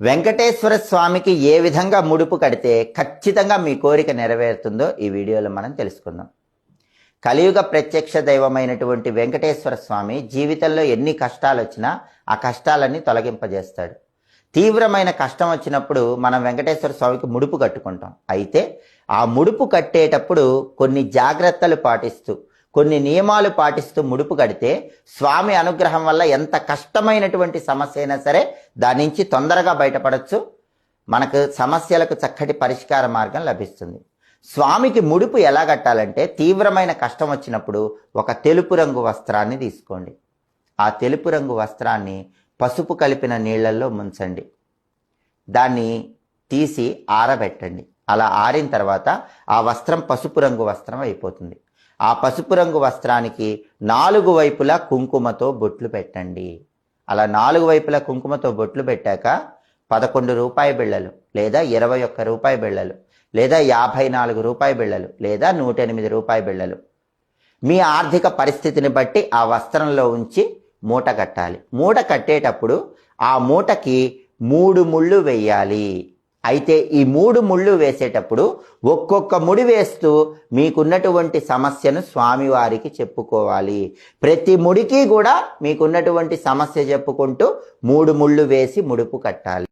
వెంకటేశ్వర స్వామికి ఏ విధంగా ముడుపు కడితే ఖచ్చితంగా మీ కోరిక నెరవేరుతుందో ఈ వీడియోలో మనం తెలుసుకుందాం. కలియుగ ప్రత్యక్ష దైవమైనటువంటి వెంకటేశ్వర స్వామి జీవితంలో ఎన్ని కష్టాలు వచ్చినా ఆ కష్టాలన్నీ తొలగింపజేస్తాడు. తీవ్రమైన కష్టం వచ్చినప్పుడు మనం వెంకటేశ్వర స్వామికి ముడుపు కట్టుకుంటాం. అయితే ఆ ముడుపు కట్టేటప్పుడు కొన్ని జాగ్రత్తలు పాటిస్తూ, కొన్ని నియమాలు పాటిస్తూ ముడుపు కడితే స్వామి అనుగ్రహం వల్ల ఎంత కష్టమైనటువంటి సమస్య అయినా సరే దాని నుంచి తొందరగా బయటపడవచ్చు. మనకు సమస్యలకు చక్కటి పరిష్కార మార్గం లభిస్తుంది. స్వామికి ముడుపు ఎలా కట్టాలంటే, తీవ్రమైన కష్టం వచ్చినప్పుడు ఒక తెలుపు రంగు వస్త్రాన్ని తీసుకోండి. ఆ తెలుపు రంగు వస్త్రాన్ని పసుపు కలిపిన నీళ్లలో ముంచండి. దాన్ని తీసి ఆరబెట్టండి. అలా ఆరిన తర్వాత ఆ వస్త్రం పసుపు రంగు వస్త్రం అయిపోతుంది. ఆ పసుపు రంగు వస్త్రానికి 4 వైపులా కుంకుమతో బొట్లు పెట్టండి. అలా 4 వైపులా కుంకుమతో బొట్లు పెట్టాక 11 రూపాయి బిళ్ళలు, లేదా 21 రూపాయి బిళ్ళలు, లేదా 54 రూపాయి బిళ్ళలు, లేదా 108 రూపాయి బిళ్ళలు మీ ఆర్థిక పరిస్థితిని బట్టి ఆ వస్త్రంలో ఉంచి మూట కట్టాలి. మూట కట్టేటప్పుడు ఆ మూటకి 3 ముళ్ళు వేయాలి. అయితే ఈ 3 ముళ్ళు వేసేటప్పుడు ఒక్కొక్క ముడి వేస్తూ మీకున్నటువంటి సమస్యను స్వామివారికి చెప్పుకోవాలి. ప్రతి ముడికి కూడా మీకున్నటువంటి సమస్య చెప్పుకుంటూ 3 ముళ్ళు వేసి ముడుపు కట్టాలి.